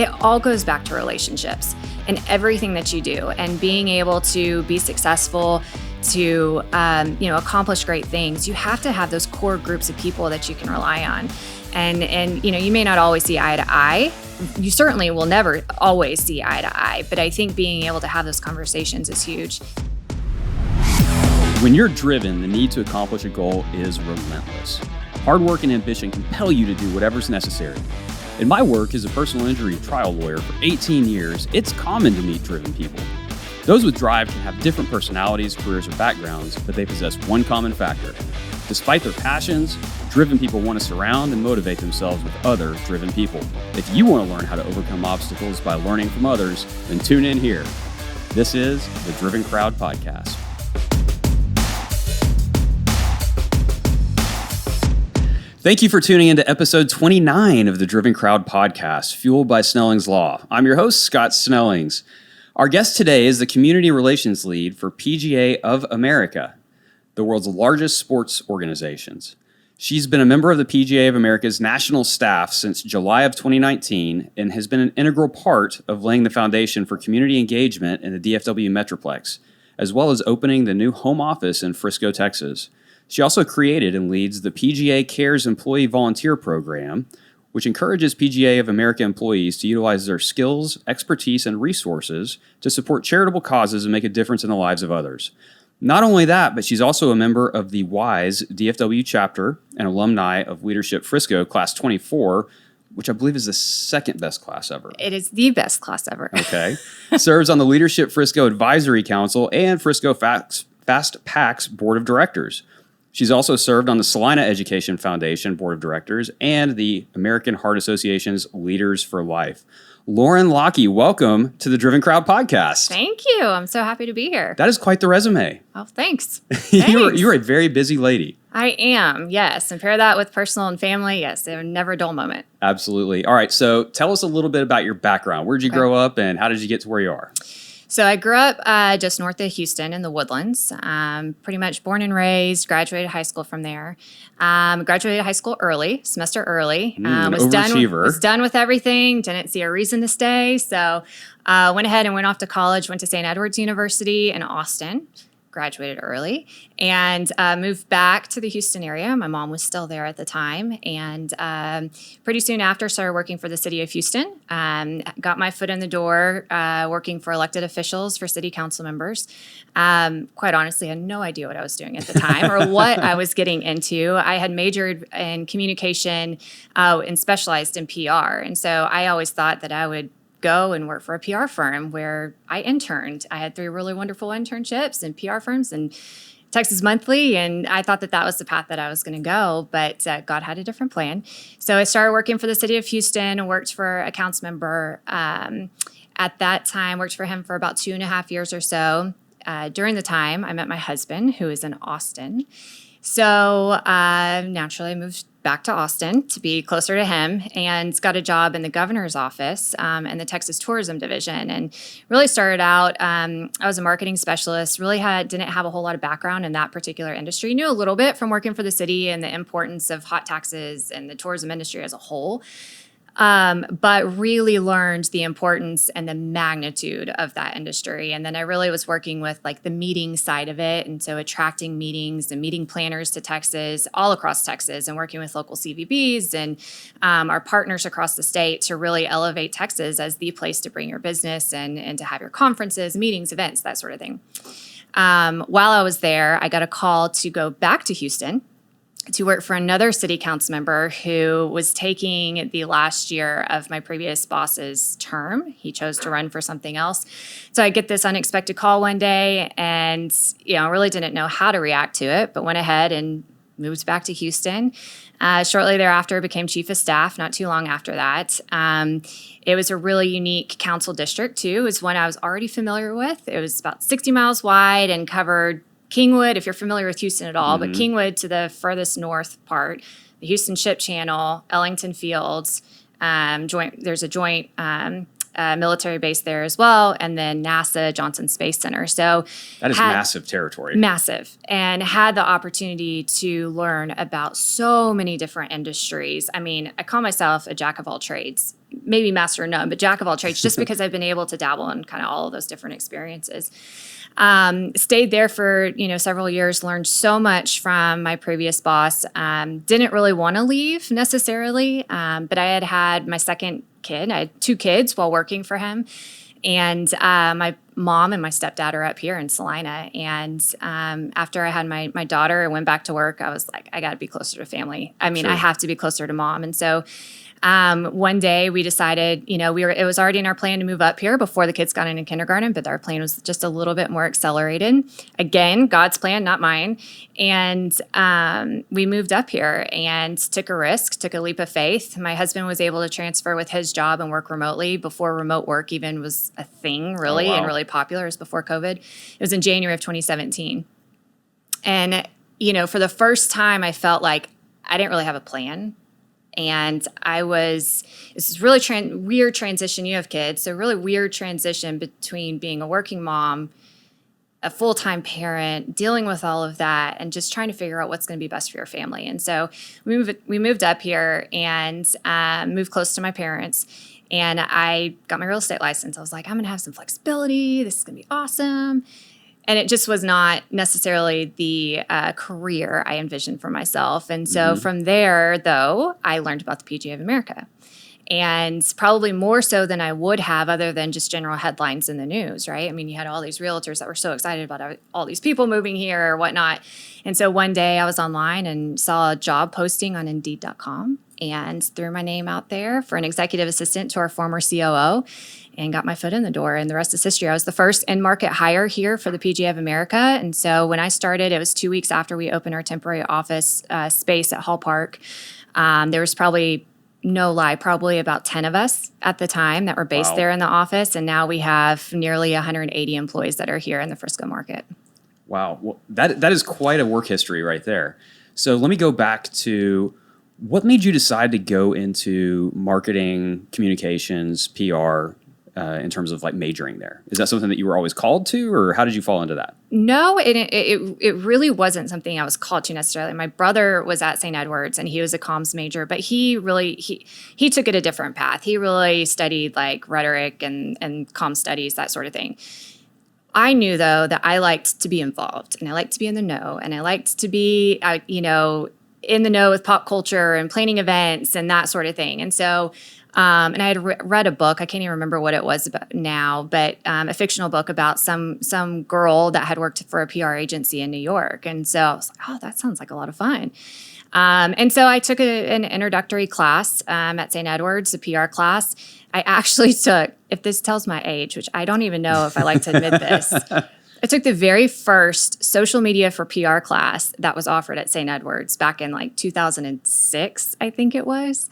It all goes back to relationships and everything that you do, and being able to be successful, to accomplish great things. You have to have those core groups of people that you can rely on. And you may not always see eye to eye. You certainly will never always see eye to eye, but I think being able to have those conversations is huge. When you're driven, the need to accomplish a goal is relentless. Hard work and ambition compel you to do whatever's necessary. In my work as a personal injury trial lawyer for 18 years, it's common to meet driven people. Those with drive can have different personalities, careers, or backgrounds, but they possess one common factor. Despite their passions, driven people want to surround and motivate themselves with other driven people. If you want to learn how to overcome obstacles by learning from others, then tune in here. This is the Driven Crowd Podcast. Thank you for tuning into episode 29 of the Driven Crowd Podcast, fueled by Snellings Law. I'm your host, Scott Snellings. Our guest today is the Community Relations Lead for PGA of America, the world's largest sports organizations. She's been a member of the PGA of America's national staff since July of 2019 and has been an integral part of laying the foundation for community engagement in the DFW Metroplex, as well as opening the new home office in Frisco, Texas. She also created and leads the PGA Cares Employee Volunteer Program, which encourages PGA of America employees to utilize their skills, expertise, and resources to support charitable causes and make a difference in the lives of others. Not only that, but she's also a member of the WISE DFW chapter and alumni of Leadership Frisco Class 24, which I believe is the second best class ever. It is the best class ever. Okay. Serves on the Leadership Frisco Advisory Council and Frisco Fast Packs Board of Directors. She's also served on the Salina Education Foundation Board of Directors and the American Heart Association's Leaders for Life. Lauren Laake, welcome to the Driven Crowd Podcast. Thank you. I'm so happy to be here. That is quite the resume. Oh, thanks. You're a very busy lady. I am, yes. And pair that with personal and family, yes. They're never a dull moment. Absolutely. All right, so tell us a little bit about your background. Where did you grow up and how did you get to where you are? So I grew up just north of Houston in the Woodlands, pretty much born and raised, graduated high school from there. Graduated high school early, semester early. Was done with everything, didn't see a reason to stay. So went ahead and went off to college, went to St. Edward's University in Austin. Graduated early and moved back to the Houston area. My mom was still there at the time. And pretty soon after, started working for the city of Houston. Got my foot in the door working for elected officials, for city council members. Quite honestly, I had no idea what I was doing at the time or what I was getting into. I had majored in communication and specialized in PR. And so I always thought that I would go and work for a PR firm where I interned. I had 3 really wonderful internships in PR firms and Texas Monthly, and I thought that was the path that I was going to go, but God had a different plan. So I started working for the city of Houston and worked for a council member. At that time, worked for him for about 2.5 years or so. During the time, I met my husband, who is in Austin. So naturally, I moved back to Austin to be closer to him and got a job in the governor's office in the Texas Tourism Division, and really started out, I was a marketing specialist, really didn't have a whole lot of background in that particular industry. Knew a little bit from working for the city and the importance of hot taxes and the tourism industry as a whole. But really learned the importance and the magnitude of that industry. And then I really was working with like the meeting side of it. And so attracting meetings and meeting planners to Texas, all across Texas, and working with local CVBs and our partners across the state to really elevate Texas as the place to bring your business and to have your conferences, meetings, events, that sort of thing. While I was there, I got a call to go back to Houston to work for another city council member who was taking the last year of my previous boss's term. He chose to run for something else. So I get this unexpected call one day and, really didn't know how to react to it, but went ahead and moved back to Houston. Shortly thereafter, became chief of staff, not too long after that. It was a really unique council district, too. It was one I was already familiar with. It was about 60 miles wide and covered Kingwood, if you're familiar with Houston at all, but Kingwood to the furthest north part, the Houston Ship Channel, Ellington Fields, there's a joint military base there as well, and then NASA Johnson Space Center. So that is massive territory. Massive. And had the opportunity to learn about so many different industries. I mean, I call myself a jack of all trades. maybe master of none, but jack of all trades, just because I've been able to dabble in kind of all of those different experiences. Stayed there for, several years, learned so much from my previous boss. Didn't really want to leave necessarily, but I had my second kid. I had 2 kids while working for him. And my mom and my stepdad are up here in Salina. And after I had my daughter and went back to work, I was like, I got to be closer to family. I mean, sure. I have to be closer to mom. And so one day we decided, it was already in our plan to move up here before the kids got into kindergarten, but our plan was just a little bit more accelerated. Again, God's plan, not mine. And we moved up here and took a risk, took a leap of faith. My husband was able to transfer with his job and work remotely before remote work even was a thing, really, and really popular. It was before COVID. It was in January of 2017. And, for the first time, I felt like I didn't really have a plan. And this is really weird transition. You have kids, so really weird transition between being a working mom, a full-time parent, dealing with all of that, and just trying to figure out what's going to be best for your family. And so we moved up here and moved close to my parents. And I got my real estate license. I was like, I'm going to have some flexibility. This is going to be awesome. And it just was not necessarily the career I envisioned for myself. And so from there, though, I learned about the PGA of America. And probably more so than I would have other than just general headlines in the news, right? I mean, you had all these realtors that were so excited about all these people moving here or whatnot. And so one day I was online and saw a job posting on Indeed.com and threw my name out there for an executive assistant to our former COO and got my foot in the door. And the rest is history. I was the first in-market hire here for the PGA of America. And so when I started, it was 2 weeks after we opened our temporary office space at Hall Park. There was probably, no lie, probably about 10 of us at the time that were based there in the office. And now we have nearly 180 employees that are here in the Frisco market. Wow. Well, that is quite a work history right there. So let me go back to what made you decide to go into marketing, communications, PR, in terms of like majoring there? Is that something that you were always called to, or how did you fall into that? No, it really wasn't something I was called to necessarily. My brother was at St. Edward's and he was a comms major, but he took it a different path. He really studied like rhetoric and comm studies, that sort of thing. I knew, though, that I liked to be involved and I liked to be in the know and I liked to be, in the know with pop culture and planning events and that sort of thing. And so, and I had read a book, I can't even remember what it was about now, but a fictional book about some girl that had worked for a PR agency in New York. And so I was like, oh, that sounds like a lot of fun. And so I took an introductory class at St. Edward's, a PR class. I actually took, if this tells my age, which I don't even know if I like to admit this, I took the very first social media for PR class that was offered at St. Edward's back in like 2006, I think it was.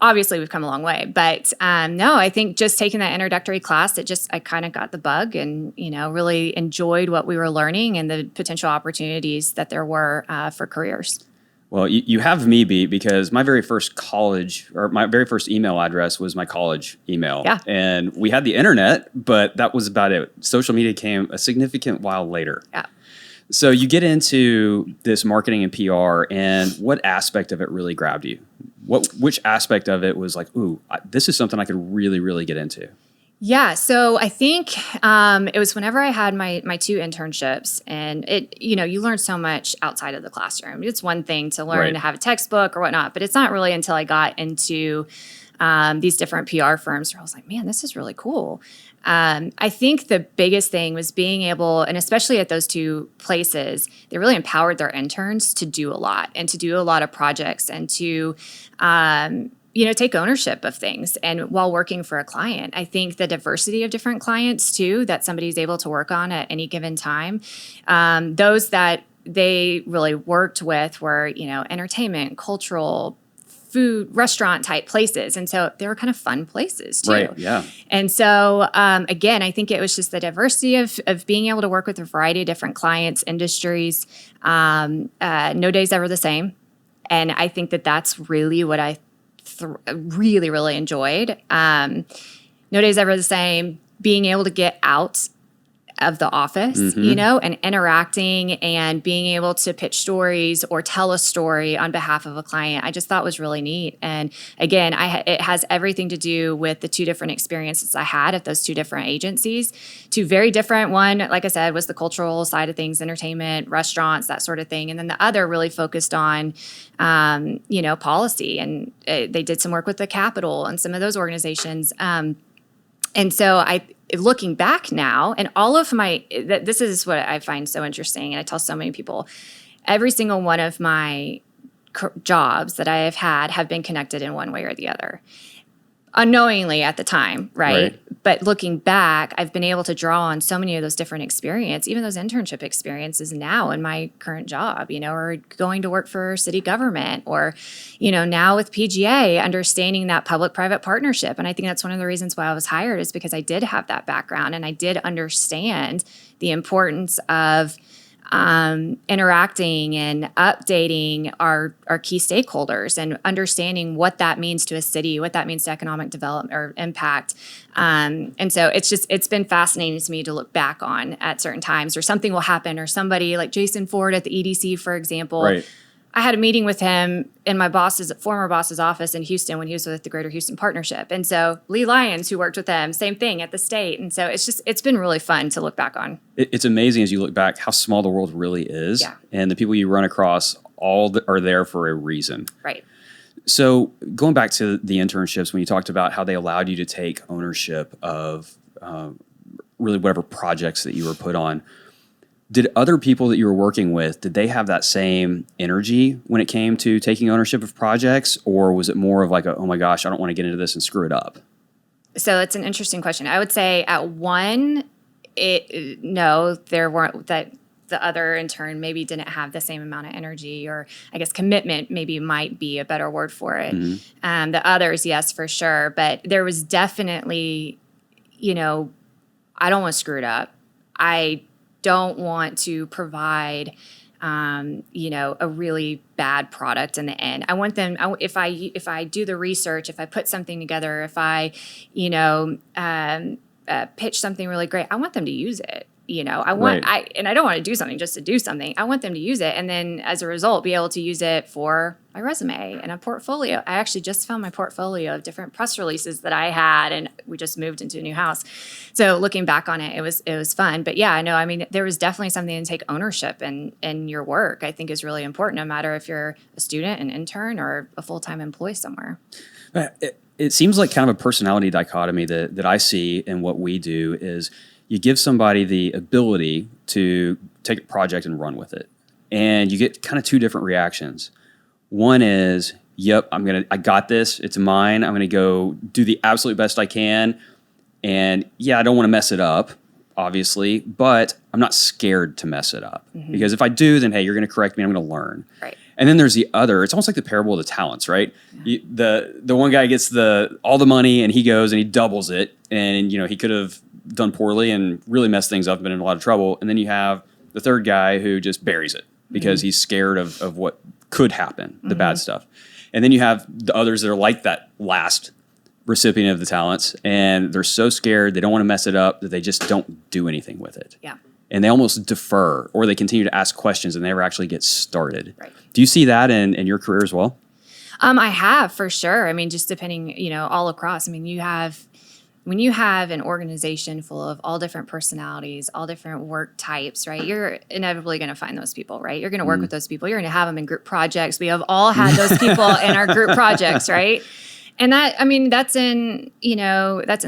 Obviously, we've come a long way, but no, I think just taking that introductory class, I kind of got the bug and, really enjoyed what we were learning and the potential opportunities that there were for careers. Well, you have me beat because my very first my very first email address was my college email. Yeah. And we had the internet, but that was about it. Social media came a significant while later. Yeah. So you get into this marketing and PR, and what aspect of it really grabbed you? Which aspect of it was like, ooh, this is something I could really, really get into? Yeah, so I think it was whenever I had my 2 internships, and you learn so much outside of the classroom. It's one thing to learn to have a textbook or whatnot, but it's not really until I got into these different PR firms where I was like, man, this is really cool. I think the biggest thing was being able, and especially at those 2 places, they really empowered their interns to do a lot and to do a lot of projects and to take ownership of things. And while working for a client, I think the diversity of different clients too, that somebody's able to work on at any given time, those that they really worked with were, entertainment, cultural, food, restaurant type places. And so they were kind of fun places too. Right, yeah. And so, again, I think it was just the diversity of being able to work with a variety of different clients, industries. No day's ever the same. And I think that that's really what I really, really enjoyed. No day's ever the same. Being able to get out of the office, and interacting and being able to pitch stories or tell a story on behalf of a client, I just thought was really neat. And again, it has everything to do with the two different experiences I had at those two different agencies. Two very different. One, like I said, was the cultural side of things, entertainment, restaurants, that sort of thing. And then the other really focused on, policy. And they did some work with the Capitol and some of those organizations. And so looking back now, and all of this is what I find so interesting, and I tell so many people, every single one of my jobs that I have had have been connected in one way or the other. Unknowingly at the time, right? But looking back, I've been able to draw on so many of those different experiences, even those internship experiences now in my current job, or going to work for city government, or, now with PGA, understanding that public-private partnership. And I think that's one of the reasons why I was hired, is because I did have that background and I did understand the importance of interacting and updating our key stakeholders and understanding what that means to a city, what that means to economic development or impact. And so it's been fascinating to me to look back on at certain times, or something will happen, or somebody like Jason Ford at the EDC, for example. Right. I had a meeting with him in my former boss's office in Houston when he was with the Greater Houston Partnership. And so Lee Lyons, who worked with them, same thing at the state. And so it's been really fun to look back on. It's amazing as you look back how small the world really is. Yeah. And the people you run across are there for a reason. Right. So going back to the internships, when you talked about how they allowed you to take ownership of really whatever projects that you were put on, did other people that you were working with, did they have that same energy when it came to taking ownership of projects? Or was it more of like, oh my gosh, I don't want to get into this and screw it up? So it's an interesting question. I would say at one, there weren't, that the other intern maybe didn't have the same amount of energy, or I guess commitment maybe might be a better word for it. Mm-hmm. The others, yes, for sure. But there was definitely, I don't want to screw it up. I don't want to provide, a really bad product in the end. I want them, if I do the research, if I put something together, if I, pitch something really great, I want them to use it. I want, and I don't want to do something just to do something. I want them to use it. And then as a result, be able to use it for my resume and a portfolio. I actually just found my portfolio of different press releases that I had, and we just moved into a new house. So looking back on it, it was fun. But yeah, I mean, there was definitely something to take ownership in your work, I think is really important, no matter if you're a student, an intern, or a full-time employee somewhere. It seems like kind of a personality dichotomy that I see in what we do is you give somebody the ability to take a project and run with it. And you get kind of two different reactions. One is, yep, I got this, it's mine. I'm going to go do the absolute best I can. And yeah, I don't want to mess it up, obviously, but I'm not scared to mess it up. Mm-hmm. Because if I do, then hey, you're going to correct me, I'm going to learn. Right. And then there's the other, it's almost like the parable of the talents, right? Yeah. The one guy gets all the money and he goes and he doubles it. And he could have done poorly and really messed things up and been in a lot of trouble. And then you have the third guy who just buries it because he's scared of what could happen, the bad stuff. And then you have the others that are like that last recipient of the talents, and they're so scared, they don't want to mess it up, that they just don't do anything with it. Yeah. And they almost defer, or they continue to ask questions and never actually get started. Right. Do you see that in your career as well? I have, for sure. I mean, just depending, all across. I mean, when you have an organization full of all different personalities, all different work types, right? You're inevitably going to find those people, right? You're going to work with those people. You're going to have them in group projects. We have all had those people in our group projects, right? And that's in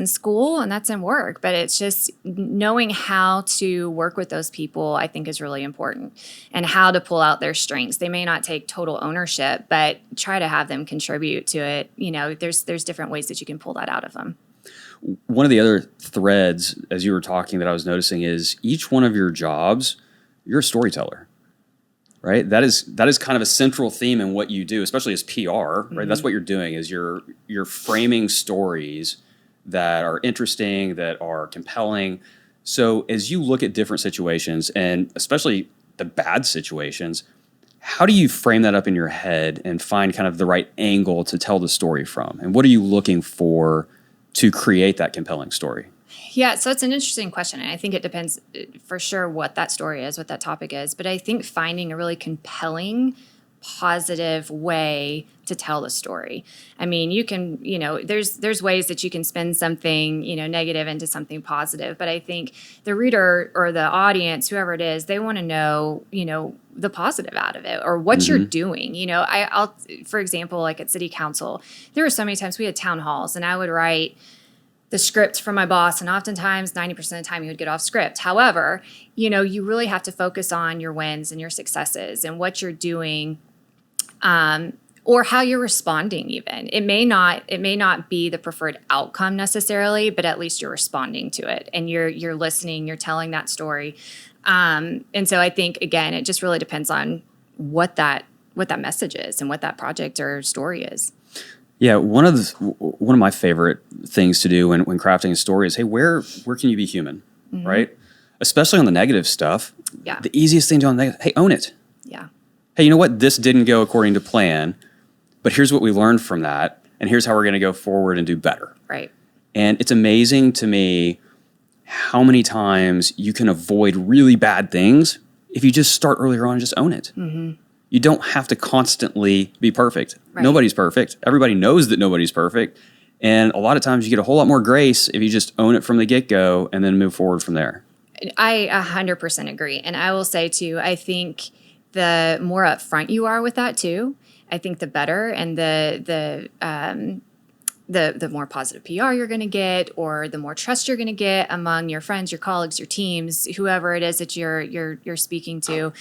school and that's in work, but it's just knowing how to work with those people, I think, is really important, and how to pull out their strengths. They may not take total ownership, but try to have them contribute to it. There's different ways that you can pull that out of them. One of the other threads, as you were talking, that I was noticing is each one of your jobs, you're a storyteller, right? That is kind of a central theme in what you do, especially as PR, right? Mm-hmm. That's what you're doing, is you're framing stories that are interesting, that are compelling. So as you look at different situations, and especially the bad situations, how do you frame that up in your head and find kind of the right angle to tell the story from? And what are you looking for to create that compelling story? Yeah, so it's an interesting question. And I think it depends for sure what that story is, what that topic is. But I think finding a really compelling, positive way to tell the story. I mean, you can, there's ways that you can spin something, negative into something positive. But I think the reader or the audience, whoever it is, they want to know, the positive out of it or what you're doing. I'll, for example, like at city council, there were so many times we had town halls and I would write the script from my boss, and oftentimes 90% of the time you would get off script. However, you really have to focus on your wins and your successes and what you're doing, or how you're responding even. It may not be the preferred outcome necessarily, but at least you're responding to it and you're listening, you're telling that story. And so I think, again, it just really depends on what that message is and what that project or story is. Yeah, one of my favorite things to do when crafting a story is, hey, where can you be human, right? Especially on the negative stuff. Yeah. The easiest thing to do on the negative, hey, own it. Yeah. Hey, you know what? This didn't go according to plan, but here's what we learned from that, and here's how we're going to go forward and do better. Right. And it's amazing to me how many times you can avoid really bad things if you just start earlier on and just own it. Mm-hmm. You don't have to constantly be perfect. Right. Nobody's perfect. Everybody knows that nobody's perfect. And a lot of times you get a whole lot more grace if you just own it from the get-go and then move forward from there. I 100% agree. And I will say, too, I think the more upfront you are with that, too, I think the better. And the more positive PR you're going to get, or the more trust you're going to get among your friends, your colleagues, your teams, whoever it is that you're speaking to.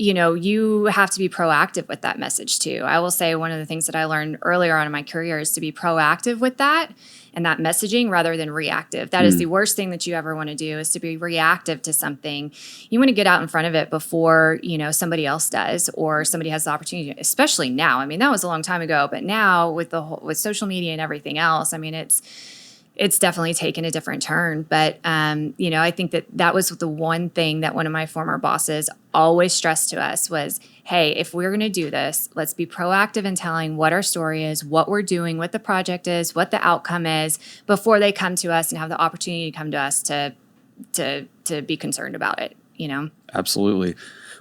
You have to be proactive with that message too. I will say one of the things that I learned earlier on in my career is to be proactive with that and that messaging rather than reactive. That is the worst thing that you ever want to do, is to be reactive to something. You want to get out in front of it before, somebody else does or somebody has the opportunity, especially now. I mean, that was a long time ago, but now with with social media and everything else, I mean, it's definitely taken a different turn. But, I think that was the one thing that one of my former bosses always stressed to us was, hey, if we're going to do this, let's be proactive in telling what our story is, what we're doing, what the project is, what the outcome is, before they come to us and have the opportunity to come to us to be concerned about it, Absolutely.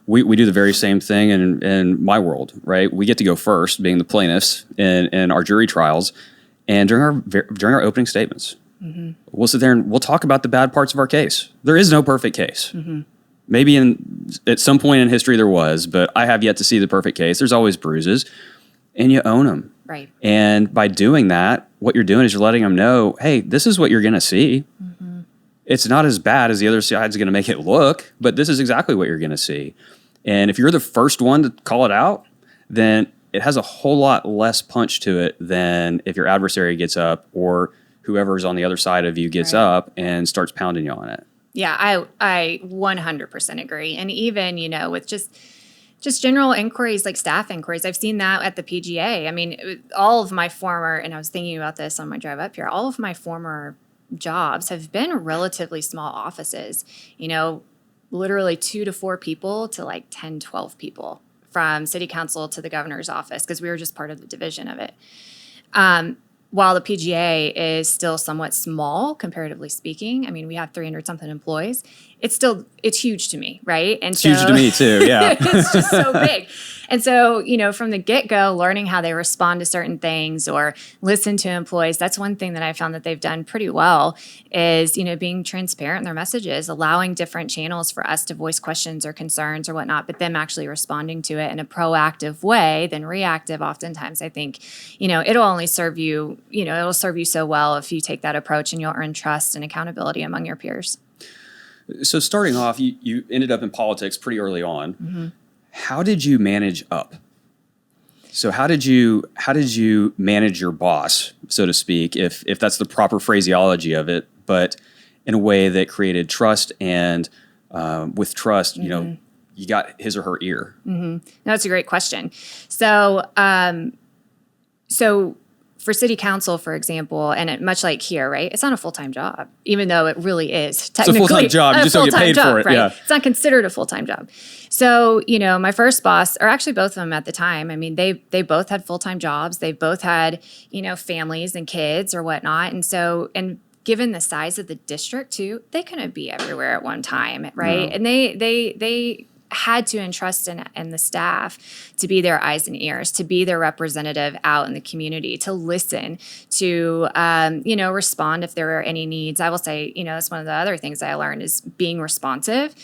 We do the very same thing in my world, right? We get to go first, being the plaintiffs in our jury trials. And during our opening statements, we'll sit there and we'll talk about the bad parts of our case. There is no perfect case. Maybe at some point in history there was, but I have yet to see the perfect case. There's always bruises, and you own them. Right. And by doing that, what you're doing is you're letting them know, hey, this is what you're going to see. It's not as bad as the other side's going to make it look, but this is exactly what you're going to see. And if you're the first one to call it out, then it has a whole lot less punch to it than if your adversary gets up or whoever's on the other side of you gets up and starts pounding you on it. Yeah, I 100% agree. And even, with just general inquiries, like staff inquiries, I've seen that at the PGA. I mean, all of my former, and I was thinking about this on my drive up here, all of my former jobs have been relatively small offices, literally 2 to 4 people to like 10, 12 people. From city council to the governor's office, because we were just part of the division of it. While the PGA is still somewhat small, comparatively speaking, I mean, we have 300-something employees. It's huge to me, right? And it's huge to me too, yeah. It's just so big. And so, from the get-go, learning how they respond to certain things or listen to employees, that's one thing that I found that they've done pretty well is, being transparent in their messages, allowing different channels for us to voice questions or concerns or whatnot, but them actually responding to it in a proactive way than reactive. Oftentimes, I think, it'll only serve you, it'll serve you so well if you take that approach, and you'll earn trust and accountability among your peers. So starting off, you ended up in politics pretty early on. How did you manage up? So how did you manage your boss, so to speak, if that's the proper phraseology of it, but in a way that created trust, and with trust, you got his or her ear? No, that's a great question. So for city council, for example, and much like here, right? It's not a full-time job, even though it really is technically it's a full-time job. You just don't get paid for it. Right? Yeah. It's not considered a full-time job. So, my first boss, or actually both of them at the time, I mean, they both had full-time jobs. They both had, families and kids or whatnot. And so, and given the size of the district too, they couldn't be everywhere at one time, right? No. And they had to entrust in the staff to be their eyes and ears, to be their representative out in the community, to listen, to, respond if there are any needs. I will say, that's one of the other things I learned is being responsive,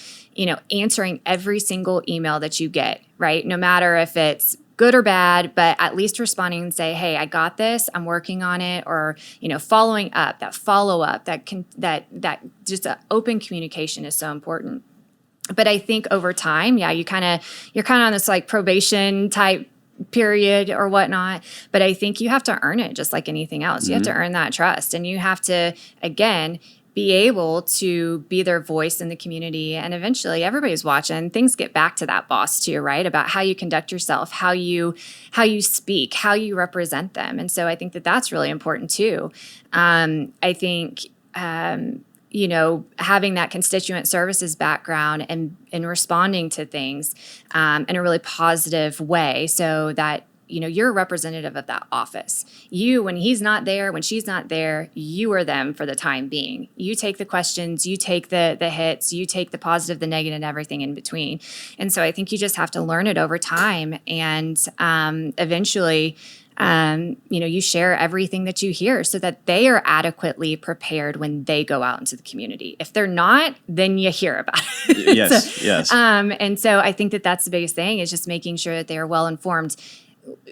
answering every single email that you get, right? No matter if it's good or bad, but at least responding and say, hey, I got this, I'm working on it, or, following up, that follow-up, that just open communication is so important. But I think over time, you're kind of on this like probation type period or whatnot. But I think you have to earn it just like anything else. You have to earn that trust, and you have to, again, be able to be their voice in the community. And eventually everybody's watching. Things get back to that boss too, right? About how you conduct yourself, how you speak, how you represent them. And so I think that that's really important too. I think, having that constituent services background and responding to things in a really positive way so that, you're a representative of that office. You, when he's not there, when she's not there, you are them for the time being. You take the questions, you take the hits, you take the positive, the negative, and everything in between. And so I think you just have to learn it over time. And eventually, you share everything that you hear so that they are adequately prepared when they go out into the community. If they're not, then you hear about it. Yes. And so I think that that's the biggest thing is just making sure that they are well informed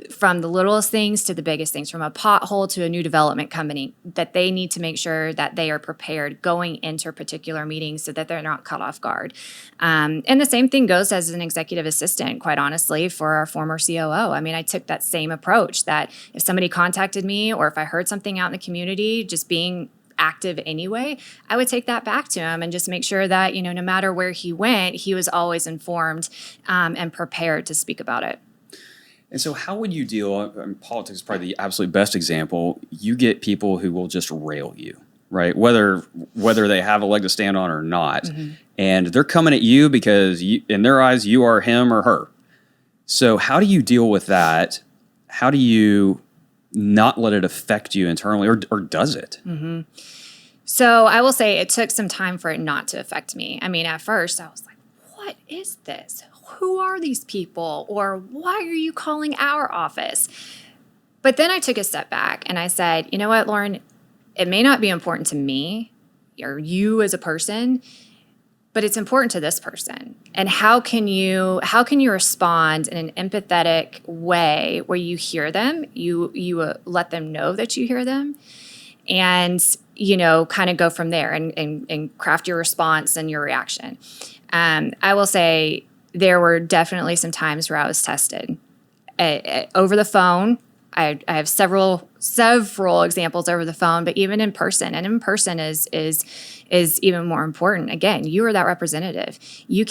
from the littlest things to the biggest things, from a pothole to a new development company, that they need to make sure that they are prepared going into a particular meeting so that they're not caught off guard. And the same thing goes as an executive assistant, quite honestly, for our former COO. I mean, I took that same approach that if somebody contacted me or if I heard something out in the community, just being active anyway, I would take that back to him and just make sure that, no matter where he went, he was always informed and prepared to speak about it. And so how would you deal, politics is probably the absolute best example, you get people who will just rail you, right? Whether they have a leg to stand on or not. Mm-hmm. And they're coming at you because in their eyes, you are him or her. So how do you deal with that? How do you not let it affect you internally, or does it? Mm-hmm. So I will say it took some time for it not to affect me. I mean, at first I was like, what is this? Who are these people? Or why are you calling our office? But then I took a step back and I said, you know what, Lauren, it may not be important to me or you as a person, but it's important to this person. And how can you respond in an empathetic way where you hear them, you let them know that you hear them, and kind of go from there and craft your response and your reaction. I will say there were definitely some times where I was tested over the phone. I have several examples over the phone, but even in person, and in person is even more important. Again, you are that representative. You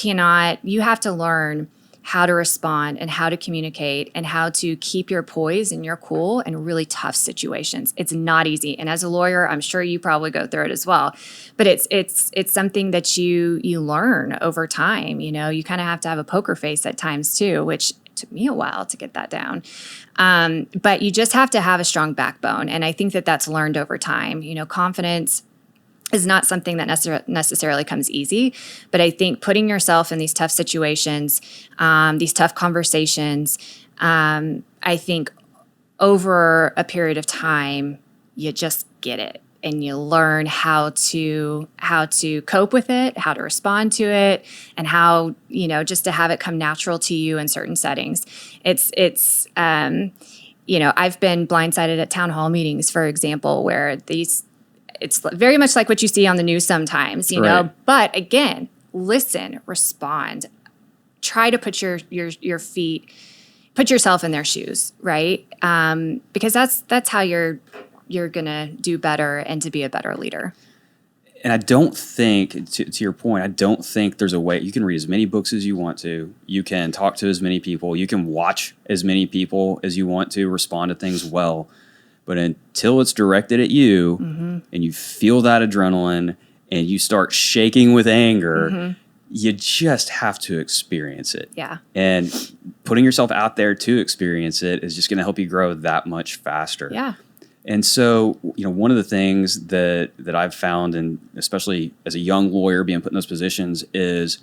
have to learn how to respond and how to communicate and how to keep your poise and your cool in really tough situations. It's not easy. And as a lawyer, I'm sure you probably go through it as well. But it's something that you learn over time. You kind of have to have a poker face at times too, which took me a while to get that down. But you just have to have a strong backbone. And I think that that's learned over time. Confidence is not something that necessarily comes easy. But I think putting yourself in these tough situations, these tough conversations, I think over a period of time, you just get it. And you learn how to cope with it, how to respond to it, and how, just to have it come natural to you in certain settings. It's I've been blindsided at town hall meetings, for example, where it's very much like what you see on the news sometimes, right. But again, listen, respond, try to put your feet, put yourself in their shoes, right? Because that's how you're gonna do better and to be a better leader. And I don't think, to your point, I don't think there's a way, you can read as many books as you want to, you can talk to as many people, you can watch as many people as you want to, respond to things well. But until it's directed at you, mm-hmm. and you feel that adrenaline and you start shaking with anger, mm-hmm. you just have to experience it. Yeah. And putting yourself out there to experience it is just going to help you grow that much faster. Yeah. And so, one of the things that I've found, and especially as a young lawyer being put in those positions, is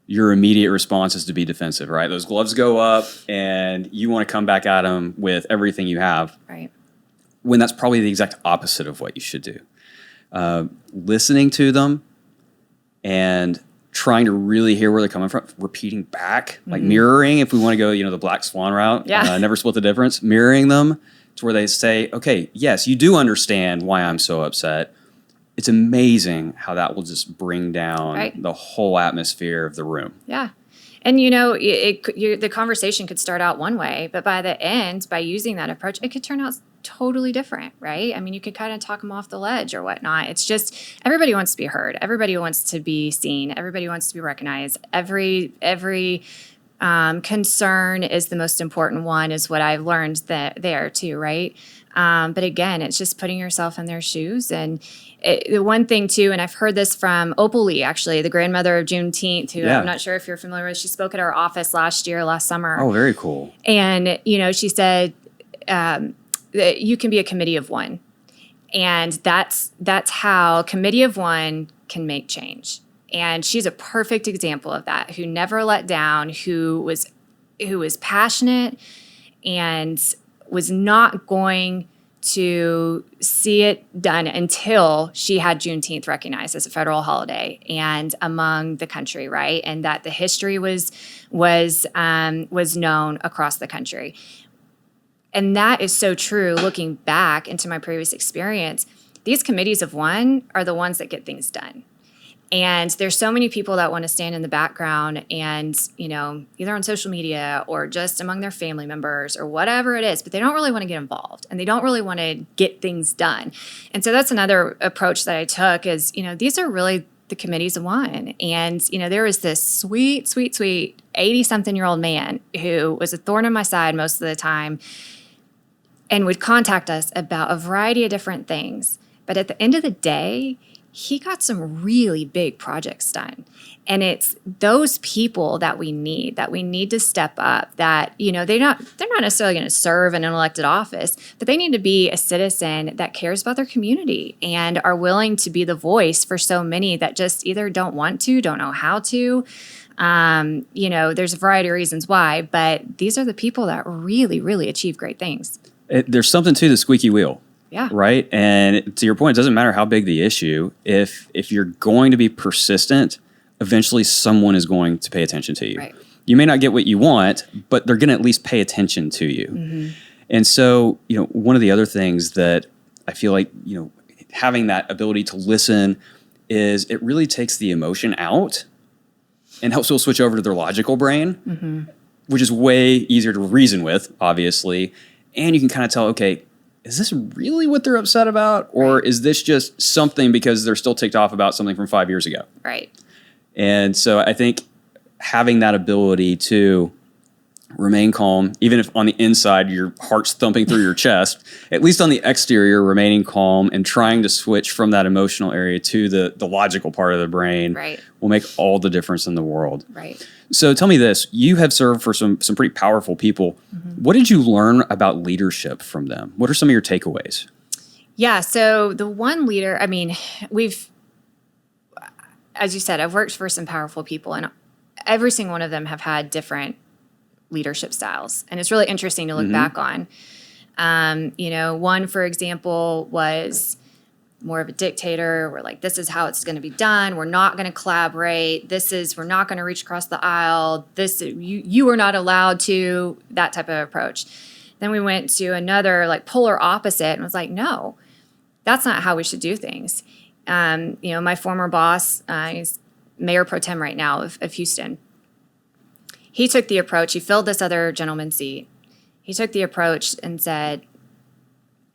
your immediate response is to be defensive, right? Those gloves go up and you want to come back at them with everything you have. Right. When that's probably the exact opposite of what you should do. Listening to them and trying to really hear where they're coming from, repeating back, like mirroring, if we want to go, the black swan route, never split the difference, mirroring them to where they say, okay, yes, you do understand why I'm so upset. It's amazing how that will just bring down the whole atmosphere of the room. Yeah. And, the conversation could start out one way, but by the end, by using that approach, it could turn out totally different, right? I mean, you could kind of talk them off the ledge or whatnot. It's just everybody wants to be heard. Everybody wants to be seen. Everybody wants to be recognized. Every concern is the most important one, is what I've learned there too, right? But again, it's just putting yourself in their shoes. And the one thing too, and I've heard this from Opal Lee, actually, the grandmother of Juneteenth, who I'm not sure if you're familiar with. She spoke at our office last summer. Oh, very cool. And, she said that you can be a committee of one. And that's how committee of one can make change. And she's a perfect example of that, who never let down, who was passionate and was not going to see it done until she had Juneteenth recognized as a federal holiday and among the country, right? And that the history was known across the country. And that is so true. Looking back into my previous experience, these committees of one are the ones that get things done. And there's so many people that want to stand in the background and, either on social media or just among their family members or whatever it is, but they don't really want to get involved and they don't really want to get things done. And so that's another approach that I took is, these are really the committees of one. And, there was this sweet 80-something-year-old man who was a thorn in my side most of the time and would contact us about a variety of different things. But at the end of the day, he got some really big projects done. And it's those people that we need to step up, that, they're not necessarily going to serve in an elected office, but they need to be a citizen that cares about their community and are willing to be the voice for so many that just either don't want to, don't know how to. There's a variety of reasons why, but these are the people that really, really achieve great things. There's something to the squeaky wheel. Yeah. Right. And to your point, it doesn't matter how big the issue. If you're going to be persistent, eventually someone is going to pay attention to you. Right. You may not get what you want, but they're going to at least pay attention to you. Mm-hmm. And so, one of the other things that I feel like, having that ability to listen is it really takes the emotion out and helps people switch over to their logical brain, which is way easier to reason with, obviously. And you can kind of tell, okay, is this really what they're upset about? Or is this just something because they're still ticked off about something from 5 years ago? Right. And so I think having that ability to remain calm, even if on the inside your heart's thumping through your chest, at least on the exterior, remaining calm and trying to switch from that emotional area to the logical part of the brain will make all the difference in the world. Right. So tell me this, you have served for some pretty powerful people. What did you learn about leadership from them? What are some of your takeaways? Yeah, so the one leader, as you said, I've worked for some powerful people, and every single one of them have had different leadership styles. And it's really interesting to look back on. One, for example, was more of a dictator. We're like, this is how it's going to be done. We're not going to collaborate. We're not going to reach across the aisle. You are not allowed to, that type of approach. Then we went to another polar opposite and was like, no, that's not how we should do things. My former boss, he's mayor pro tem right now of Houston. He took the approach. He filled this other gentleman's seat. He took the approach and said,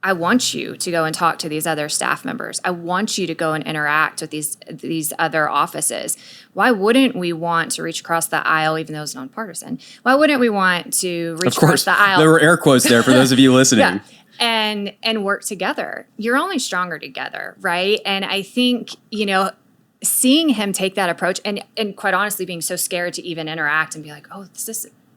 I want you to go and talk to these other staff members. I want you to go and interact with these other offices. Why wouldn't we want to reach across the aisle, even though it's nonpartisan? Why wouldn't we want to reach across the aisle? There were air quotes there for those of you listening. Yeah. And work together. You're only stronger together, right? And I think, seeing him take that approach and quite honestly being so scared to even interact and be like, oh,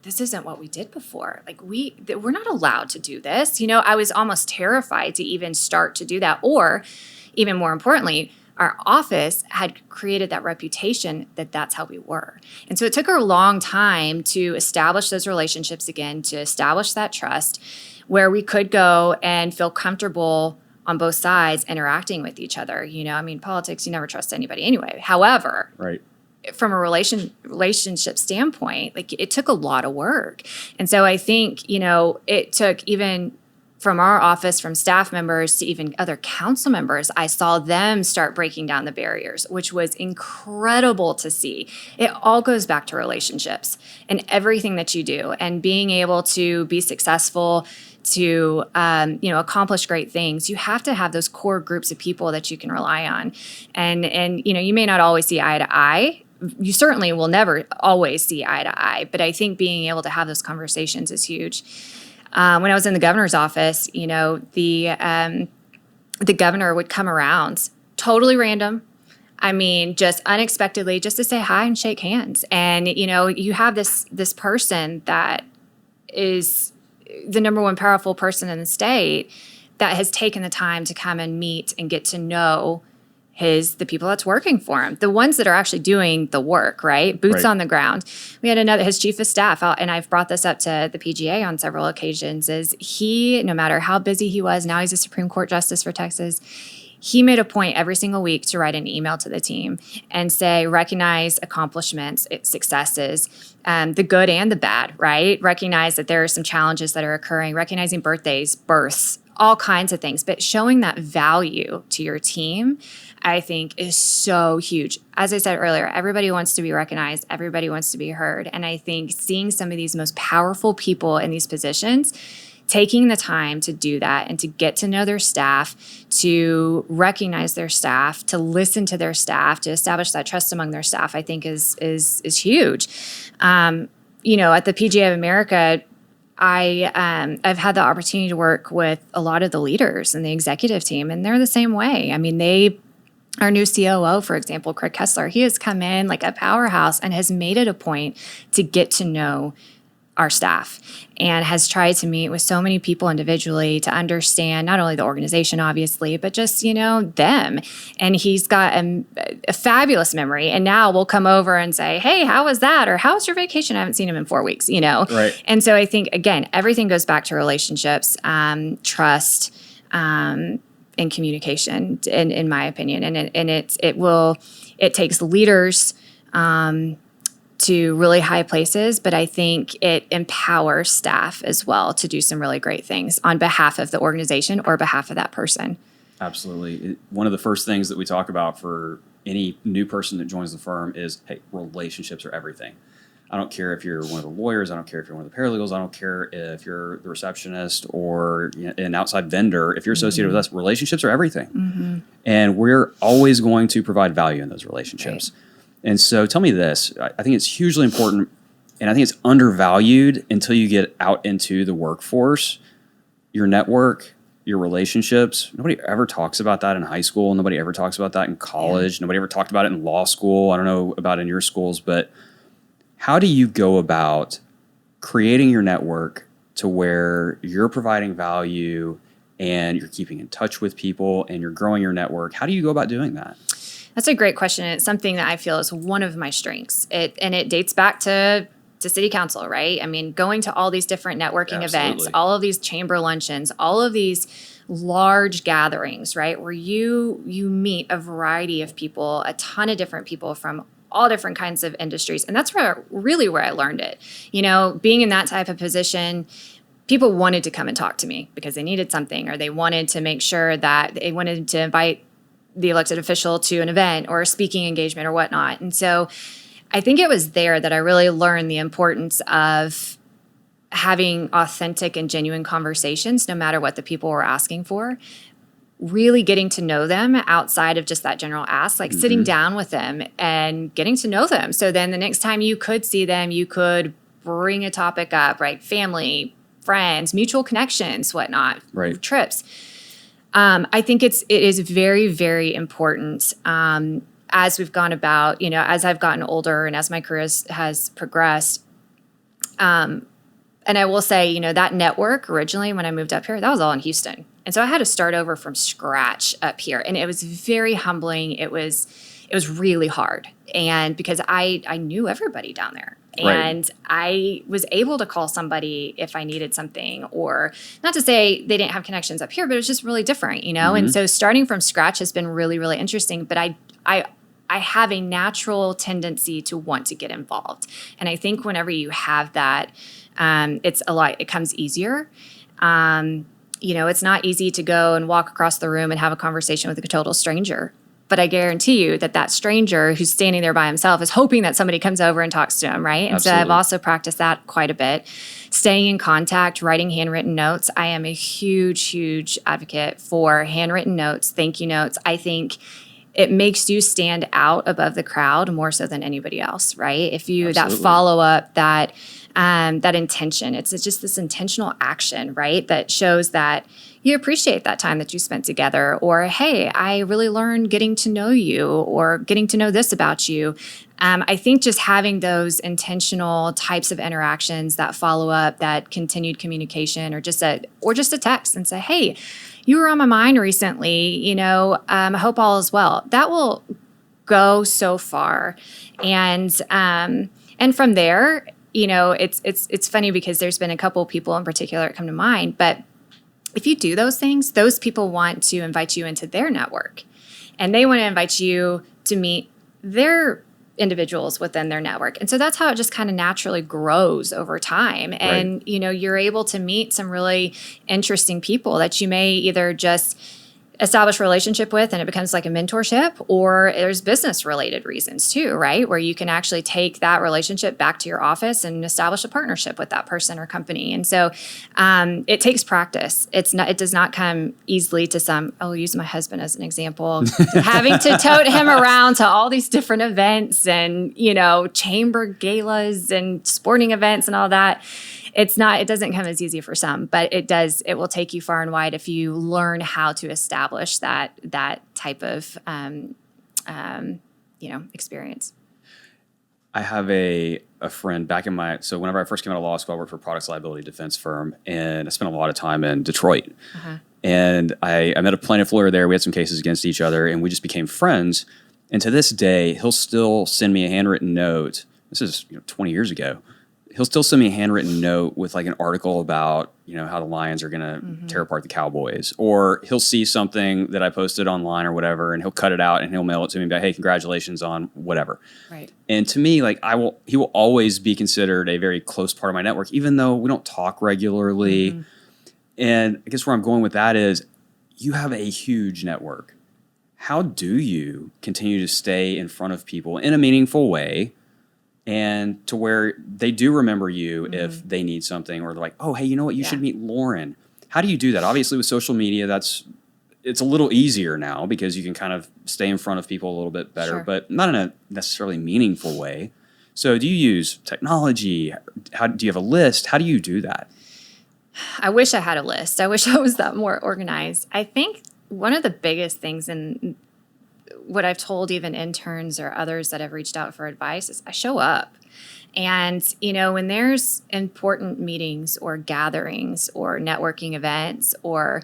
this isn't what we did before. Like we're not allowed to do this. I was almost terrified to even start to do that. Or even more importantly, our office had created that reputation that that's how we were. And so it took a long time to establish those relationships again, to establish that trust where we could go and feel comfortable on both sides interacting with each other. Politics, you never trust anybody anyway. However, right. From a relationship standpoint, like it took a lot of work. And so I think, it took even from our office, from staff members to even other council members, I saw them start breaking down the barriers, which was incredible to see. It all goes back to relationships and everything that you do and being able to be successful, to accomplish great things. You have to have those core groups of people that you can rely on. And you may not always see eye to eye. You certainly will never always see eye to eye, but I think being able to have those conversations is huge. When I was in the governor's office, the governor would come around totally random. Just unexpectedly, just to say hi and shake hands. And, you have this person that is the number one powerful person in the state that has taken the time to come and meet and get to know the people that's working for him, the ones that are actually doing the work, right? Boots on the ground. We had his chief of staff out, and I've brought this up to the PGA on several occasions, is he, no matter how busy he was, now he's a Supreme Court justice for Texas, he made a point every single week to write an email to the team and say, recognize accomplishments, successes, the good and the bad, right? Recognize that there are some challenges that are occurring, recognizing birthdays, births, all kinds of things, but showing that value to your team, I think, is so huge. As I said earlier, everybody wants to be recognized. Everybody wants to be heard. And I think seeing some of these most powerful people in these positions, taking the time to do that and to get to know their staff, to recognize their staff, to listen to their staff, to establish that trust among their staff, I think is huge. At the PGA of America, I've had the opportunity to work with a lot of the leaders and the executive team, and they're the same way. Our new COO, for example, Craig Kessler, he has come in like a powerhouse and has made it a point to get to know our staff and has tried to meet with so many people individually to understand not only the organization, obviously, but just, them. And he's got a fabulous memory. And now we'll come over and say, hey, how was that? Or how was your vacation? I haven't seen him in 4 weeks, Right. And so I think, again, everything goes back to relationships, trust, and communication, in my opinion. And it takes leaders, to really high places, but I think it empowers staff as well to do some really great things on behalf of the organization or behalf of that person. Absolutely. One of the first things that we talk about for any new person that joins the firm is, hey, relationships are everything. I don't care if you're one of the lawyers. I don't care if you're one of the paralegals. I don't care if you're the receptionist or an outside vendor. If you're associated with us, relationships are everything. Mm-hmm. And we're always going to provide value in those relationships. Right. And so tell me this, I think it's hugely important, and I think it's undervalued until you get out into the workforce, your network, your relationships. Nobody ever talks about that in high school. Nobody ever talks about that in college. Yeah. Nobody ever talked about it in law school. I don't know about in your schools, but how do you go about creating your network to where you're providing value and you're keeping in touch with people and you're growing your network? How do you go about doing that? That's a great question. It's something that I feel is one of my strengths. It dates back to city council, right? Going to all these different networking events, all of these chamber luncheons, all of these large gatherings, right? Where you meet a variety of people, a ton of different people from all different kinds of industries. And that's where I learned it. Being in that type of position, people wanted to come and talk to me because they needed something, or they wanted to make sure that they wanted to invite the elected official to an event or a speaking engagement or whatnot. And so I think it was there that I really learned the importance of having authentic and genuine conversations, no matter what the people were asking for, really getting to know them outside of just that general ask, like sitting down with them and getting to know them. So then the next time you could see them, you could bring a topic up, right? Family, friends, mutual connections, whatnot, right. Trips. I think it is very, very important as we've gone about, as I've gotten older and as my career has progressed, And I will say, that network originally when I moved up here, that was all in Houston. And so I had to start over from scratch up here. And it was very humbling. It was really hard. And because I knew everybody down there. And I was able to call somebody if I needed something, or not to say they didn't have connections up here, but it was just really different, And so starting from scratch has been really, really interesting. But I have a natural tendency to want to get involved. And I think whenever you have that, it comes easier. It's not easy to go and walk across the room and have a conversation with a total stranger. But I guarantee you that stranger who's standing there by himself is hoping that somebody comes over and talks to him, right? And Absolutely. So I've also practiced that quite a bit. Staying in contact, writing handwritten notes. I am a huge, huge advocate for handwritten notes, thank you notes. I think it makes you stand out above the crowd more so than anybody else, right? If you, Absolutely. that follow-up, that intention, it's just this intentional action, right? That shows that you appreciate that time that you spent together, or, hey, I really learned getting to know you, or getting to know this about you. I think just having those intentional types of interactions, that follow up, that continued communication, or just a text and say, hey, you were on my mind recently, I hope all is well. That will go so far. And from there, it's funny because there's been a couple of people in particular that come to mind, but if you do those things, those people want to invite you into their network, and they want to invite you to meet their individuals within their network. And so that's how it just kind of naturally grows over time. And, you're able to meet some really interesting people that you may either just establish a relationship with and it becomes like a mentorship, or there's business related reasons too, right? Where you can actually take that relationship back to your office and establish a partnership with that person or company. And so it takes practice. It does not come easily to some. I'll use my husband as an example, having to tote him around to all these different events and, chamber galas and sporting events and all that. It doesn't come as easy for some, but it will take you far and wide if you learn how to establish that type of, experience. I have a friend back so whenever I first came out of law school, I worked for a products liability defense firm, and I spent a lot of time in Detroit. Uh-huh. And I met a plaintiff lawyer there. We had some cases against each other, and we just became friends. And to this day, he'll still send me a handwritten note. This is 20 years ago. He'll still send me a handwritten note with like an article about, how the Lions are going to tear apart the Cowboys. Or he'll see something that I posted online or whatever, and he'll cut it out and he'll mail it to me and be like, hey, congratulations on whatever. Right. And to me, like he will always be considered a very close part of my network, even though we don't talk regularly. Mm-hmm. And I guess where I'm going with that is you have a huge network. How do you continue to stay in front of people in a meaningful way, and to where they do remember you if they need something, or they're like, oh, hey, you know what? You should meet Lauren. How do you do that? Obviously, with social media, it's a little easier now because you can kind of stay in front of people a little bit better, but not in a necessarily meaningful way. So do you use technology? Do you have a list? How do you do that? I wish I had a list. I wish I was that more organized. I think one of the biggest things in what I've told even interns or others that have reached out for advice is I show up. And, when there's important meetings or gatherings or networking events or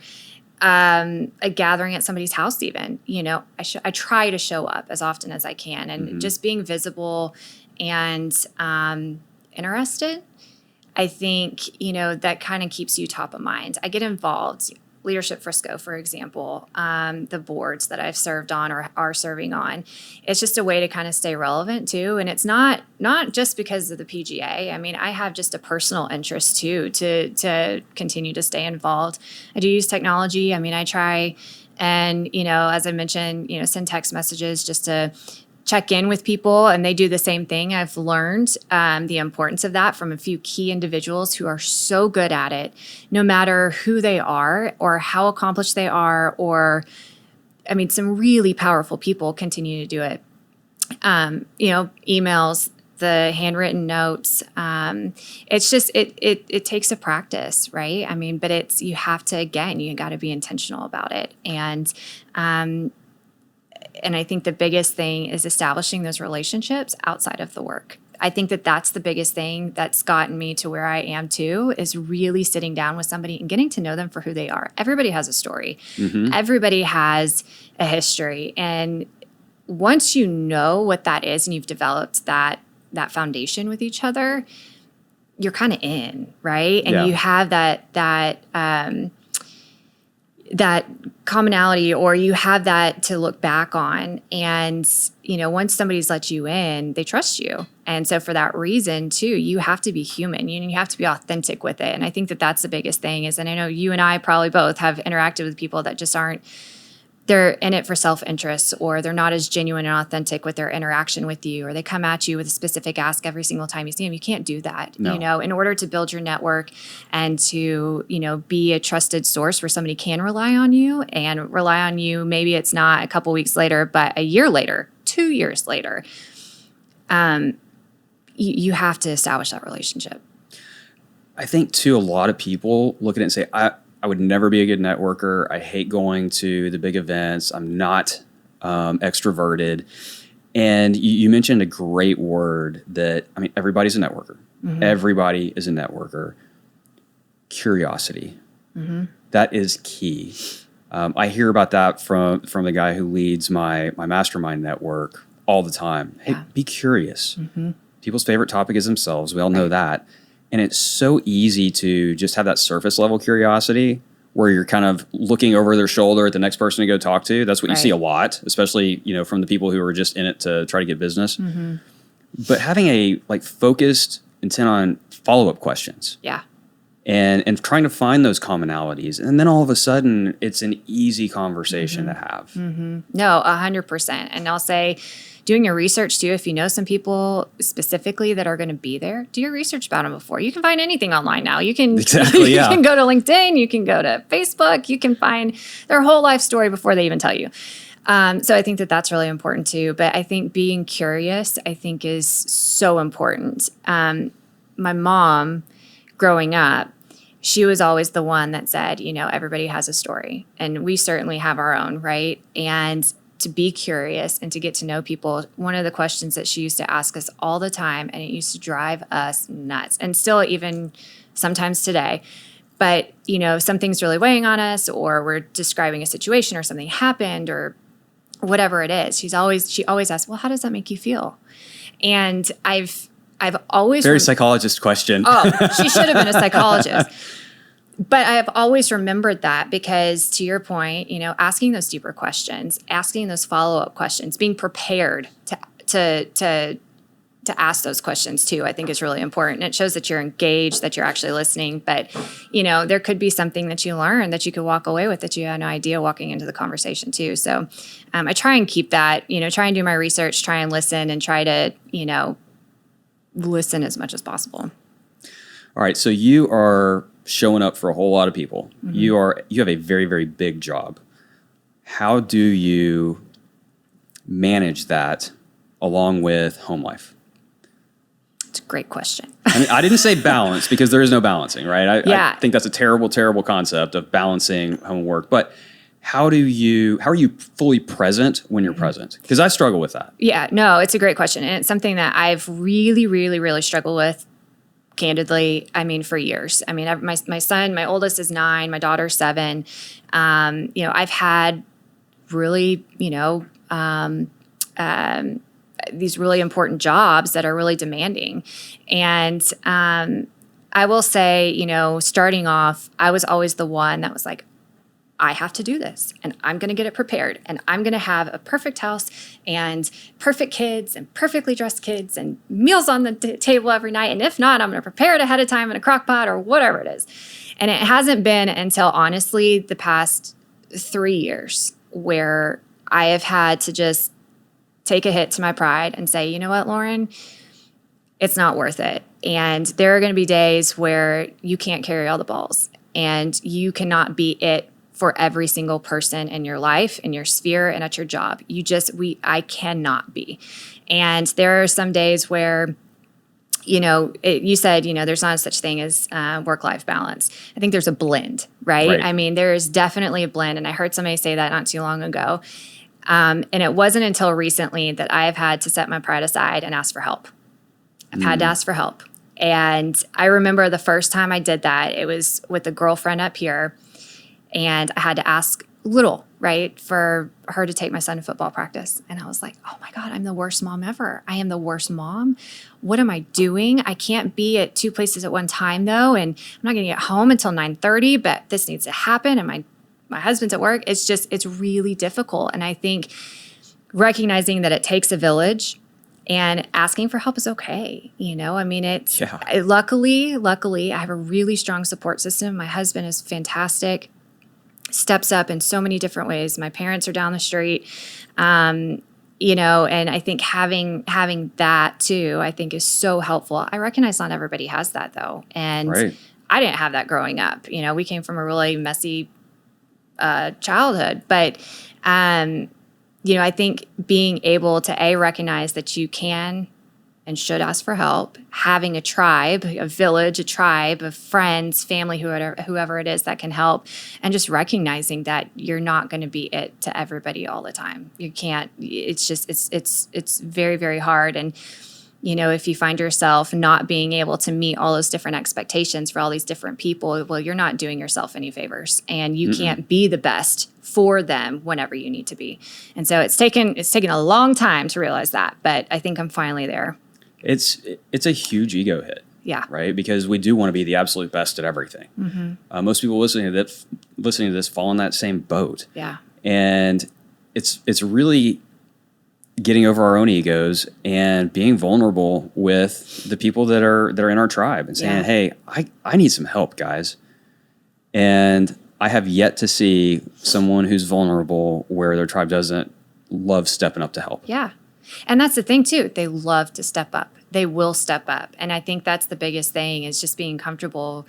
a gathering at somebody's house even, I try to show up as often as I can. And just being visible and interested, I think, that kind of keeps you top of mind. I get involved. Leadership Frisco, for example, the boards that I've served on or are serving on. It's just a way to kind of stay relevant too. And it's not just because of the PGA. I mean, I have just a personal interest too to continue to stay involved. I do use technology. I mean, I try and, as I mentioned, send text messages just to check in with people, and they do the same thing. I've learned the importance of that from a few key individuals who are so good at it, no matter who they are or how accomplished they are, or, some really powerful people continue to do it. Emails, the handwritten notes, it's just, it takes a practice, right? But you have to, again, you got to be intentional about it. And I think the biggest thing is establishing those relationships outside of the work, I think that that's the biggest thing that's gotten me to where I am too, is really sitting down with somebody and getting to know them for who they are. Everybody has a story. Everybody has a history. And once you know what that is and you've developed that foundation with each other, you're kind of in, right? And you have that commonality, or you have that to look back on. And, once somebody's let you in, they trust you. And so for that reason too, you have to be human. You have to be authentic with it. And I think that that's the biggest thing is, and I know you and I probably both have interacted with people that just aren't, they're in it for self-interest, or they're not as genuine and authentic with their interaction with you, or they come at you with a specific ask every single time you see them. You can't do that. No. In order to build your network and to, be a trusted source where somebody can rely on you, and rely on you, maybe it's not a couple weeks later, but a year later, 2 years later, you have to establish that relationship. I think too, a lot of people look at it and say, I would never be a good networker. I hate going to the big events. I'm not extroverted. And you mentioned a great word that, everybody's a networker. Everybody is a networker. Curiosity. That is key. I hear about that from the guy who leads my mastermind network all the time. Hey, be curious. People's favorite topic is themselves. We all know that. And it's so easy to just have that surface level curiosity where you're kind of looking over their shoulder at the next person to go talk to. That's what you see a lot, especially, from the people who are just in it to try to get business. But having a focused intent on follow-up questions. Yeah. And trying to find those commonalities. And then all of a sudden it's an easy conversation to have. No, 100%. And I'll say, doing your research too, if you know some people specifically that are going to be there, do your research about them before. You can find anything online now. You can, exactly, you can go to LinkedIn, you can go to Facebook, you can find their whole life story before they even tell you. So I think that that's really important too. But I think being curious, is so important. My mom, growing up, she was always the one that said, everybody has a story, and we certainly have our own, right? And to be curious and to get to know people, one of the questions that she used to ask us all the time, and it used to drive us nuts, and still even sometimes today, but, something's really weighing on us, or we're describing a situation, or something happened, or whatever it is, she always asks, well, how does that make you feel? And I've always... Very psychologist question. Oh, she should have been a psychologist. But I have always remembered that because, to your point, asking those deeper questions, asking those follow-up questions, being prepared to ask those questions too, I think is really important. It shows that you're engaged, that you're actually listening. But, there could be something that you learn that you could walk away with that you had no idea walking into the conversation too. So I try and keep that, try and do my research, try and listen, and try to, listen as much as possible. All right. So you are showing up for a whole lot of people. You have a very, very big job. How do you manage that along with home life? It's a great question. I didn't say balance, because there is no balancing, right? I think that's a terrible, terrible concept of balancing home and work. But how are you fully present when you're present? Because I struggle with that. Yeah, no, it's a great question. And it's something that I've really, really, really struggled with, candidly, for years. My son, my oldest is 9, my daughter's 7. I've had really, these really important jobs that are really demanding. And I will say, starting off, I was always the one that was like, I have to do this, and I'm going to get it prepared, and I'm going to have a perfect house and perfect kids and perfectly dressed kids and meals on the table every night. And if not, I'm going to prepare it ahead of time in a crock pot or whatever it is. And it hasn't been until, honestly, the past 3 years where I have had to just take a hit to my pride and say, you know what, Lauren, it's not worth it. And there are going to be days where you can't carry all the balls, and you cannot be it for every single person in your life, in your sphere, and at your job. I cannot be. And there are some days where, you said, there's not such thing as work-life balance. I think there's a blend, right? There's definitely a blend. And I heard somebody say that not too long ago. And it wasn't until recently that I have had to set my pride aside and ask for help. I've had to ask for help. And I remember the first time I did that, it was with a girlfriend up here. And I had to ask little, right, for her to take my son to football practice. And I was like, oh my God, I'm the worst mom ever. I am the worst mom. What am I doing? I can't be at two places at one time though. And I'm not going to get home until 9:30, but this needs to happen. And my husband's at work. It's really difficult. And I think recognizing that it takes a village and asking for help is okay. I mean, luckily, I have a really strong support system. My husband is fantastic, steps up in so many different ways. My parents are down the street, and I think having that too, I think is so helpful. I recognize not everybody has that though. And right. I didn't have that growing up. We came from a really messy childhood, but I think being able to recognize that you can and should ask for help, having a tribe, a village, a tribe of friends, family, whoever it is that can help, and just recognizing that you're not going to be it to everybody all the time. You can't. It's just it's very, very hard. And if you find yourself not being able to meet all those different expectations for all these different people, well, you're not doing yourself any favors, and you can't be the best for them whenever you need to be. And so it's taken a long time to realize that, but I think I'm finally there. It's a huge ego hit. Yeah. Right. Because we do want to be the absolute best at everything. Mm-hmm. Most people listening to this fall in that same boat. Yeah. And it's really getting over our own egos and being vulnerable with the people that are in our tribe and saying, hey, I need some help, guys. And I have yet to see someone who's vulnerable where their tribe doesn't love stepping up to help. Yeah. And that's the thing too. They love to step up. They will step up. And I think that's the biggest thing, is just becoming comfortable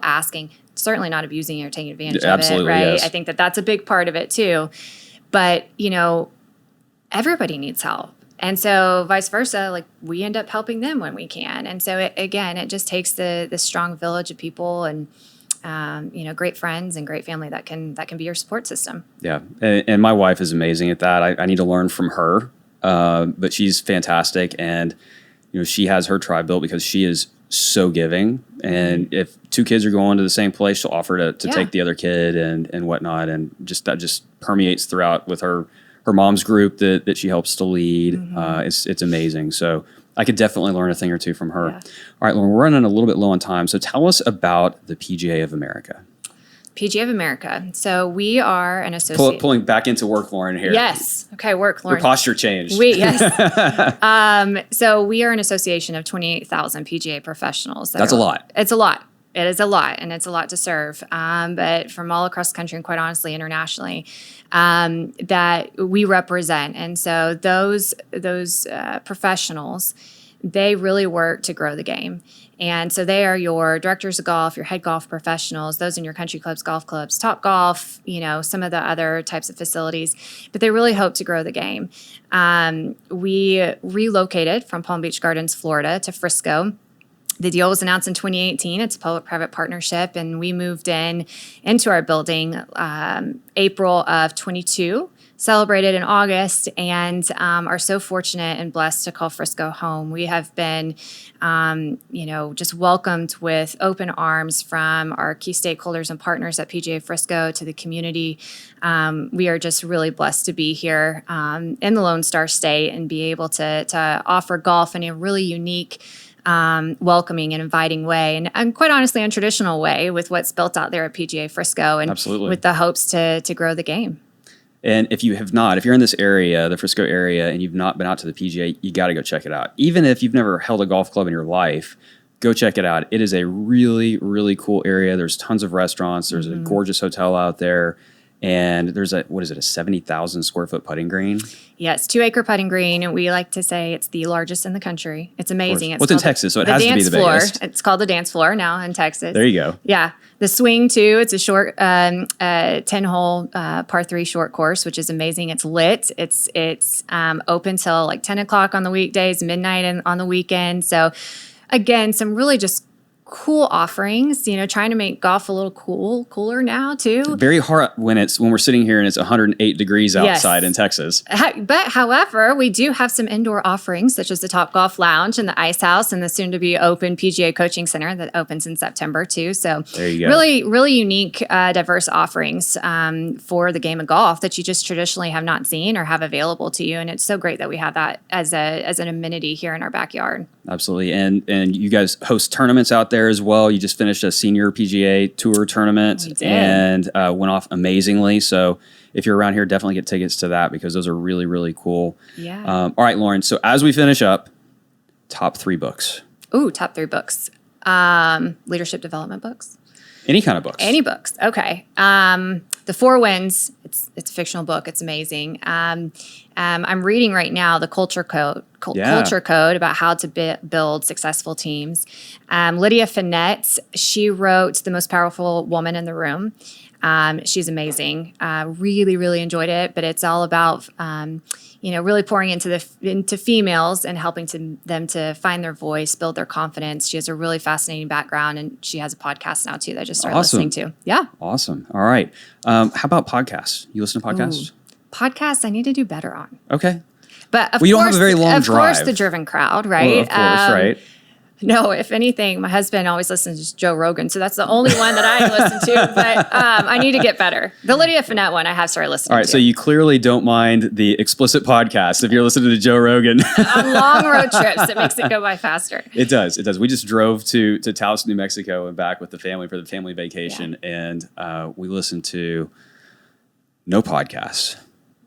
asking, certainly not abusing or taking advantage of it, right? Yes. I think that's a big part of it too. But, everybody needs help. And so vice versa, like we end up helping them when we can. And so it just takes the strong village of people and, great friends and great family that can be your support system. Yeah. And my wife is amazing at that. I need to learn from her. But she's fantastic. And, she has her tribe built because she is so giving. And if two kids are going to the same place, she'll offer to take the other kid and whatnot. And that just permeates throughout with her mom's group that she helps to lead. Mm-hmm. It's amazing. So I could definitely learn a thing or two from her. Yeah. All right, Lauren, we're running a little bit low on time. So tell us about the PGA of America. PGA of America. So we are an association. Pulling back into work, Lauren, here. Yes. Okay, work, Lauren. Your posture changed. Yes. So we are an association of 28,000 PGA professionals. That's a lot. It's a lot. It is a lot, and it's a lot to serve. But from all across the country and quite honestly, internationally, that we represent. And so those professionals, they really work to grow the game. And so they are your directors of golf, your head golf professionals, those in your country clubs, golf clubs, Top Golf, some of the other types of facilities. But they really hope to grow the game. We relocated from Palm Beach Gardens, Florida to Frisco. The deal was announced in 2018. It's a public-private partnership, and we moved into our building April of 22. Celebrated in August, and are so fortunate and blessed to call Frisco home. We have been, just welcomed with open arms from our key stakeholders and partners at PGA Frisco to the community. We are just really blessed to be here in the Lone Star State and be able to offer golf in a really unique, welcoming and inviting way, and quite honestly, untraditional way with what's built out there at PGA Frisco, and absolutely with the hopes to grow the game. And if you're in this area, the Frisco area, and you've not been out to the PGA, you got to go check it out. Even if you've never held a golf club in your life, go check it out. It is a really, really cool area. There's tons of restaurants. There's a gorgeous hotel out there. And there's a 70,000 square foot putting green? Yeah, it's 2-acre putting green, and we like to say it's the largest in the country. It's amazing. It's in Texas, so it has to be the biggest. It's called the dance floor now in Texas. There you go. Yeah. The swing, too, it's a short 10-hole par 3 short course, which is amazing. It's lit. It's open till like 10 o'clock on the weekdays, midnight on the weekend. So, again, some really just cool offerings, trying to make golf a little cooler now too. Very hard when we're sitting here and it's 108 degrees outside in Texas. But however, we do have some indoor offerings such as the Top Golf Lounge and the Ice House and the soon to be open PGA Coaching Center that opens in September too. So there you go. Really, really unique, diverse offerings for the game of golf that you just traditionally have not seen or have available to you. And it's so great that we have that as an amenity here in our backyard. Absolutely. And you guys host tournaments out there as well. You just finished a senior PGA Tour tournament and went off amazingly. So if you're around here, definitely get tickets to that because those are really, really cool. Yeah. All right, Lauren. So as we finish up, top 3 books. Ooh, top 3 books. Leadership development books. Any kind of books. Any books. Okay. The 4 Winds. It's a fictional book. It's amazing. I'm reading right now the Culture Code. Culture Code about how to build successful teams. Lydia Finette, she wrote The Most Powerful Woman in the Room. She's amazing. Really, really enjoyed it. But it's all about really pouring into females and helping them to find their voice, build their confidence. She has a really fascinating background, and she has a podcast now too that I just started listening to. Yeah, awesome. All right. How about podcasts? You listen to podcasts? Podcasts, I need to do better on. Okay. But of you don't have a very long drive. Of course, the Driven Crowd, right? Well, of course, right. No, if anything, my husband always listens to Joe Rogan, so that's the only one that I listen to. But I need to get better. The Lydia Finette one, I have started listening to. All right, so you clearly don't mind the explicit podcast if you're listening to Joe Rogan. On long road trips, it makes it go by faster. It does. We just drove to Taos, New Mexico, and back with the family for the family vacation, and we listened to no podcasts.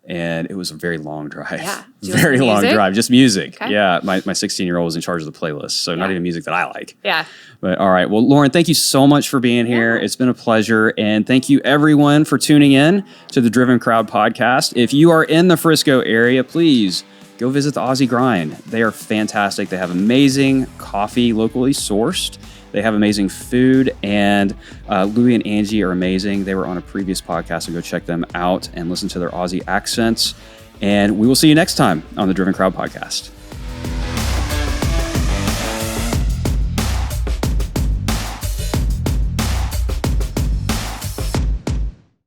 And it was a very long drive. Yeah. Very long drive. Just music. Okay. Yeah. My 16-year-old was in charge of the playlist. So not even music that I like. Yeah. But all right. Well, Lauren, thank you so much for being here. It's been a pleasure. And thank you everyone for tuning in to the Driven Crowd podcast. If you are in the Frisco area, please go visit the Aussie Grind. They are fantastic. They have amazing coffee, locally sourced. They have amazing food, and Louie and Angie are amazing. They were on a previous podcast, so go check them out and listen to their Aussie accents. And we will see you next time on the Driven Crowd podcast.